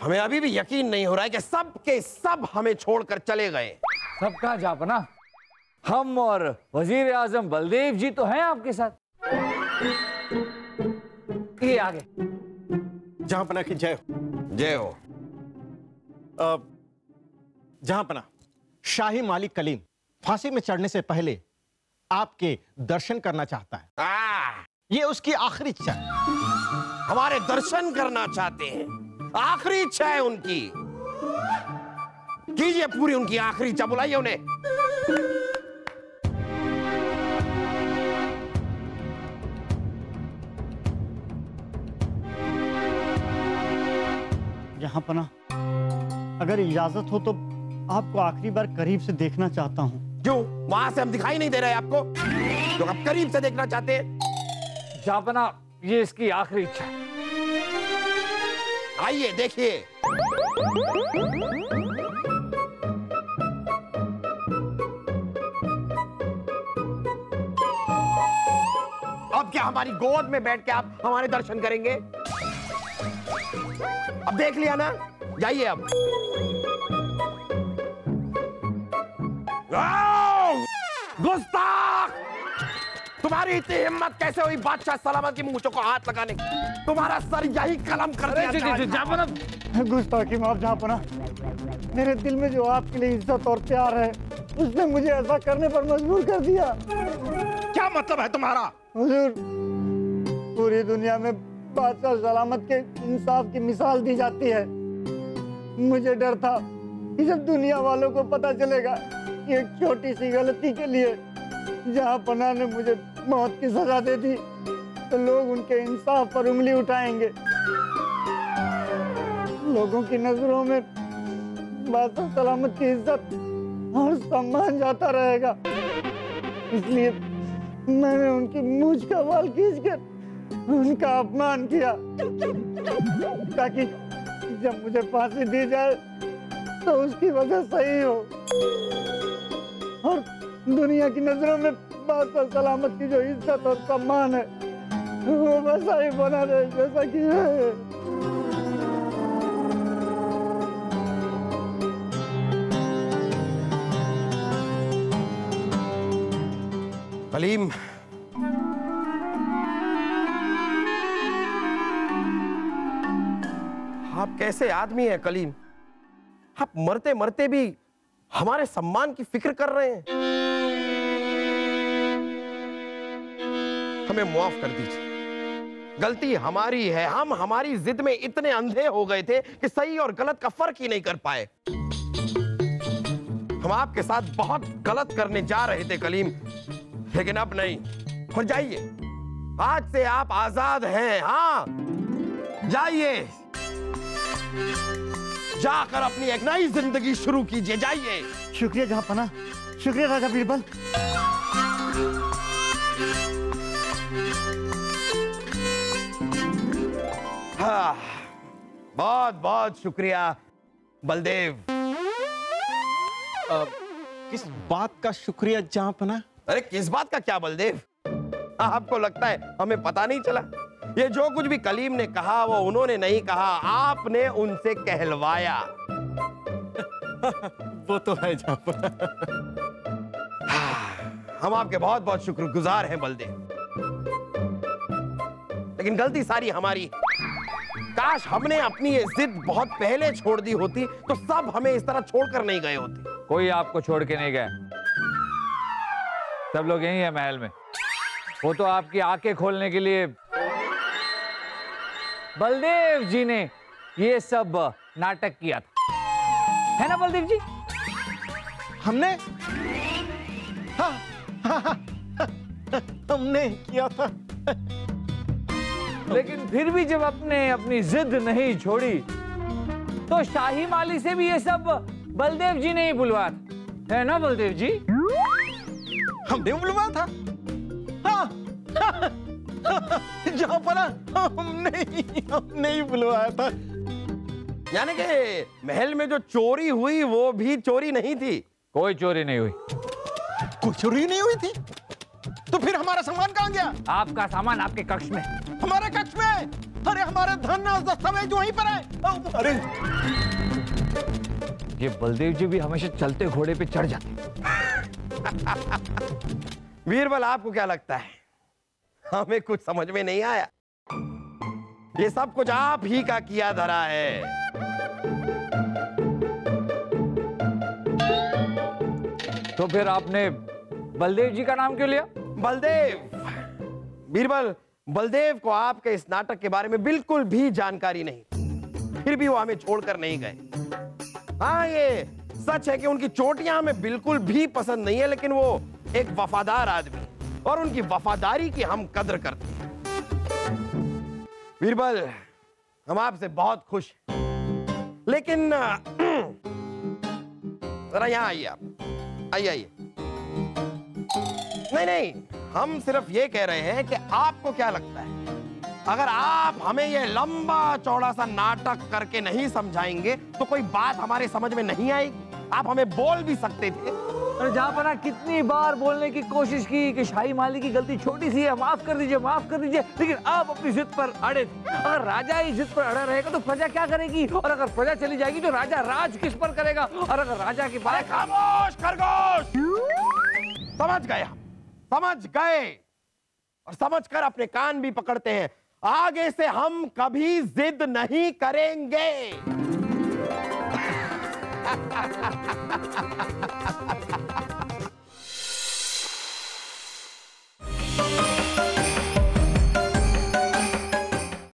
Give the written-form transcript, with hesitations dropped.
हमें अभी भी यकीन नहीं हो रहा है कि सब के सब हमें छोड़कर चले गए। सब कहाँ जापना, हम और वजीर आजम बलदेव जी तो हैं आपके साथ। ये आगे। जहांपना की जय हो। जय हो। जहांपना, शाही मालिक कलीम फांसी में चढ़ने से पहले आपके दर्शन करना चाहता है। ये उसकी आखिरी इच्छा है। हमारे दर्शन करना चाहते हैं, आखिरी इच्छा है उनकी। कीजिए पूरी उनकी आखिरी इच्छा, बुलाइए उन्हें। जहांपना, अगर इजाजत हो तो आपको आखिरी बार करीब से देखना चाहता हूं। क्यों? वहां से हम दिखाई नहीं दे रहे आपको जो आप करीब से देखना चाहते हैं? जापना, ये इसकी आखिरी इच्छा है। आइए देखिए। अब क्या हमारी गोद में बैठ के आप हमारे दर्शन करेंगे? अब देख लिया ना, जाइए अब। गुस्ताख! तुम्हारी इतनी हिम्मत कैसे हुई बादशाह सलामत की मूंछों को हाथ लगाने की? तुम्हारा सर यही कलम कर दिया। गुस्ताखी माफ जहांपना, मेरे दिल में जो आपके लिए इज्जत और प्यार है उसने मुझे ऐसा करने पर मजबूर कर दिया। क्या मतलब है तुम्हारा? हुजूर, पूरी दुनिया में बादशाह सलामत के इंसाफ की मिसाल दी जाती है। मुझे डर था कि जब दुनिया वालों को पता चलेगा कि एक छोटी सी गलती के लिए जहांपना ने मुझे मौत की सजा दे दी तो लोग उनके इंसाफ पर उंगली उठाएंगे। लोगों की नजरों में बादशाह सलामत की इज्जत और सम्मान जाता रहेगा। इसलिए मैंने उनकी मूंछ का बाल खींचकर उनका अपमान किया ताकि जब मुझे फांसी दी जाए तो उसकी वजह सही हो और दुनिया की नजरों में बादशाह सलामत की जो इज्जत और सम्मान है वो वैसा ही बना रहे जैसा कि है। कलीम, आप कैसे आदमी हैं कलीम? आप मरते मरते भी हमारे सम्मान की फिक्र कर रहे हैं। हमें माफ कर दीजिए, गलती हमारी है। हम हमारी जिद में इतने अंधे हो गए थे कि सही और गलत का फर्क ही नहीं कर पाए। हम आपके साथ बहुत गलत करने जा रहे थे कलीम, लेकिन अब नहीं। और जाइए, आज से आप आजाद हैं। हाँ, जाइए, जाकर अपनी एक नई जिंदगी शुरू कीजिए। जाइए। शुक्रिया जहांपना, शुक्रिया राजा बीरबल। हाँ, बहुत बहुत शुक्रिया बलदेव। किस बात का शुक्रिया जहांपना? अरे किस बात का क्या बलदेव? आपको लगता है हमें पता नहीं चला? ये जो कुछ भी कलीम ने कहा वो उन्होंने नहीं कहा, आपने उनसे कहलवाया। वो तो है जहांपना। हम आपके बहुत बहुत शुक्रगुजार हैं बलदेव, लेकिन गलती सारी हमारी। काश हमने अपनी ये जिद बहुत पहले छोड़ दी होती तो सब हमें इस तरह छोड़कर नहीं गए होते। कोई आपको छोड़ के नहीं गए, सब लोग यही है महल में। वो तो आपकी आंखें खोलने के लिए बलदेव जी ने ये सब नाटक किया था, है ना बलदेव जी? हमने हाँ, हमने किया था। लेकिन फिर भी जब आपने अपनी जिद नहीं छोड़ी तो शाही माली से भी ये सब बलदेव जी ने ही बुलवाया था, है ना बलदेव जी? हमने बुलवाया था। हाँ, जहांपना, हमने ही बुलवाया था। यानी कि महल में जो चोरी हुई वो भी चोरी नहीं थी? कोई चोरी नहीं हुई। कोई चोरी नहीं हुई थी? तो फिर हमारा सामान कहाँ गया? आपका सामान आपके कक्ष में। हमारे कक्ष में? अरे हमारे धन और दस्तावेज वहीं पर है। अरे ये बलदेव जी भी हमेशा चलते घोड़े पे चढ़ जाते। बीरबल, आपको क्या लगता है हमें कुछ समझ में नहीं आया? ये सब कुछ आप ही का किया धरा है। तो फिर आपने बलदेव जी का नाम क्यों लिया? बलदेव, बीरबल, बलदेव को आपके इस नाटक के बारे में बिल्कुल भी जानकारी नहीं, फिर भी वो हमें छोड़कर नहीं गए। हाँ, ये सच है कि उनकी चोटियां हमें बिल्कुल भी पसंद नहीं है, लेकिन वो एक वफादार आदमी और उनकी वफादारी की हम कदर करते हैं। बीरबल, हम आपसे बहुत खुश हैं, लेकिन जरा यहां आइए आप, आइए। नहीं, हम सिर्फ ये कह रहे हैं कि आपको क्या लगता है, अगर आप हमें ये लंबा चौड़ा सा नाटक करके नहीं समझाएंगे तो कोई बात हमारे समझ में नहीं आएगी। आप हमें बोल भी सकते थे। अरे जहांपना कितनी बार बोलने की कोशिश की कि शाही माली की गलती छोटी सी है, माफ कर दीजिए, माफ कर दीजिए, लेकिन आप अपनी जिद पर अड़े थे। अगर राजा ही जिद पर अड़ा रहेगा तो प्रजा क्या करेगी, और अगर प्रजा चली जाएगी तो राजा राज किस पर करेगा, और अगर राजा की बात। खामोश खरगोश, समझ गए और समझकर अपने कान भी पकड़ते हैं। आगे से हम कभी जिद नहीं करेंगे।